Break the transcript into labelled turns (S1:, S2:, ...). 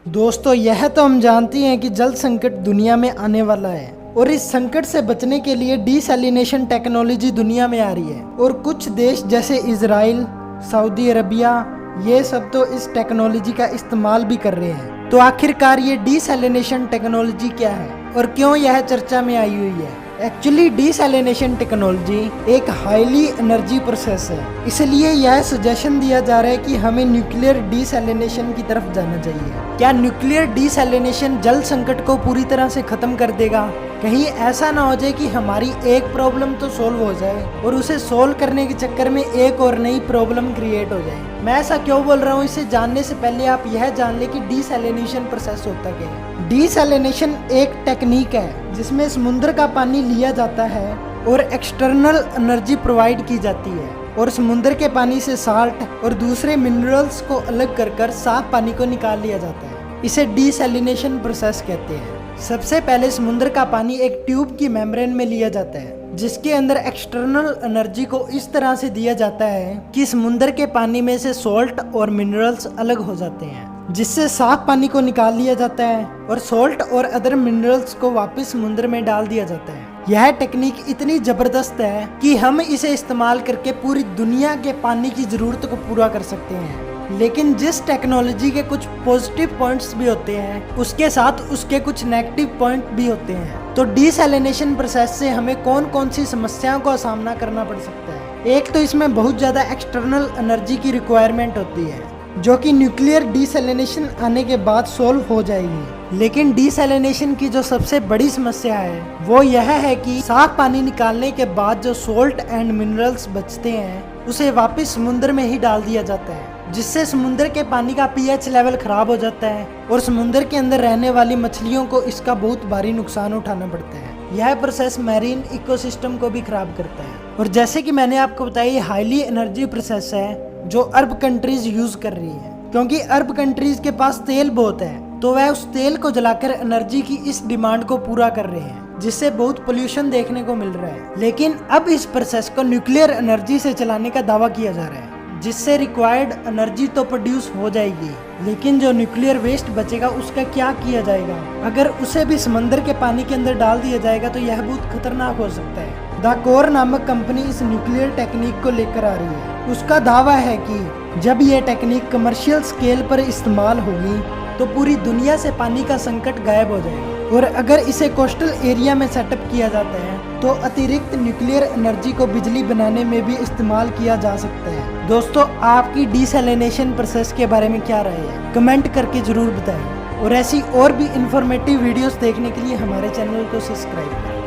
S1: दोस्तों, यह तो हम जानते हैं कि जल संकट दुनिया में आने वाला है और इस संकट से बचने के लिए डीसैलिनेशन टेक्नोलॉजी दुनिया में आ रही है और कुछ देश जैसे इजराइल, सऊदी अरबिया, ये सब तो इस टेक्नोलॉजी का इस्तेमाल भी कर रहे हैं। तो आखिरकार ये डीसैलिनेशन टेक्नोलॉजी क्या है और क्यों यह चर्चा में आई हुई है? एक्चुअली डीसैलिनेशन टेक्नोलॉजी एक हाईली एनर्जी प्रोसेस है, इसलिए यह सजेशन दिया जा रहा है कि हमें न्यूक्लियर डीसैलिनेशन की तरफ जाना चाहिए। क्या न्यूक्लियर डीसैलिनेशन जल संकट को पूरी तरह से खत्म कर देगा? कहीं ऐसा ना हो जाए कि हमारी एक प्रॉब्लम तो सोल्व हो जाए और उसे सोल्व करने के चक्कर में एक और नई प्रॉब्लम क्रिएट हो जाए। मैं ऐसा क्यों बोल रहा हूँ, इसे जानने से पहले आप यह जान ले कि डीसैलिनेशन प्रोसेस होता क्या है। डीसैलिनेशन एक टेक्निक है जिसमें समुद्र का पानी लिया जाता है और एक्सटर्नल एनर्जी प्रोवाइड की जाती है और समुद्र के पानी से साल्ट और दूसरे मिनरल्स को अलग कर साफ पानी को निकाल लिया जाता है। इसे डीसैलिनेशन प्रोसेस कहते हैं। सबसे पहले समुद्र का पानी एक ट्यूब की मेम्ब्रेन में लिया जाता है जिसके अंदर एक्सटर्नल एनर्जी को इस तरह से दिया जाता है कि समुद्र के पानी में से सॉल्ट और मिनरल्स अलग हो जाते हैं, जिससे साफ पानी को निकाल लिया जाता है और सॉल्ट और अदर मिनरल्स को वापस समुद्र में डाल दिया जाता है। यह टेक्निक इतनी जबरदस्त है कि हम इसे इस्तेमाल करके पूरी दुनिया के पानी की जरूरत को पूरा कर सकते हैं। लेकिन जिस टेक्नोलॉजी के कुछ पॉजिटिव पॉइंट्स भी होते हैं, उसके साथ उसके कुछ नेगेटिव पॉइंट भी होते हैं। तो डीसैलिनेशन प्रोसेस से हमें कौन कौन सी समस्याओं का सामना करना पड़ सकता है? एक तो इसमें बहुत ज़्यादा एक्सटर्नल एनर्जी की रिक्वायरमेंट होती है जो कि न्यूक्लियर डीसैलिनेशन आने के बाद सोल्व हो जाएगी। लेकिन डीसैलिनेशन की जो सबसे बड़ी समस्या है वो यह है कि साफ पानी निकालने के बाद जो सॉल्ट एंड मिनरल्स बचते हैं उसे वापस समुद्र में ही डाल दिया जाता है, जिससे समुद्र के पानी का पीएच लेवल खराब हो जाता है और समुद्र के अंदर रहने वाली मछलियों को इसका बहुत भारी नुकसान उठाना पड़ता है। यह प्रोसेस मैरीन इकोसिस्टम को भी खराब करता है और जैसे कि मैंने आपको बताया, हाईली एनर्जी प्रोसेस है जो अरब कंट्रीज यूज कर रही है, क्योंकि अरब कंट्रीज के पास तेल बहुत है तो वह उस तेल को जलाकर एनर्जी की इस डिमांड को पूरा कर रहे हैं, जिससे बहुत पोल्यूशन देखने को मिल रहा है। लेकिन अब इस प्रोसेस को न्यूक्लियर एनर्जी से चलाने का दावा किया जा रहा है, जिससे रिक्वायर्ड एनर्जी तो प्रोड्यूस हो जाएगी, लेकिन जो न्यूक्लियर वेस्ट बचेगा उसका क्या किया जाएगा? अगर उसे भी समंदर के पानी के अंदर डाल दिया जाएगा तो यह बहुत खतरनाक हो सकता है। द कोर नामक कंपनी इस न्यूक्लियर टेक्निक को लेकर आ रही है। उसका दावा है कि जब यह टेक्निक कमर्शियल स्केल पर इस्तेमाल होगी तो पूरी दुनिया से पानी का संकट गायब हो जाएगा और अगर इसे कोस्टल एरिया में सेटअप किया जाता है तो अतिरिक्त न्यूक्लियर एनर्जी को बिजली बनाने में भी इस्तेमाल किया जा सकता है। दोस्तों, आपकी डीसैलिनेशन प्रोसेस के बारे में क्या राय है? कमेंट करके जरूर बताएं और ऐसी और भी इंफॉर्मेटिव वीडियोस देखने के लिए हमारे चैनल को सब्सक्राइब करें।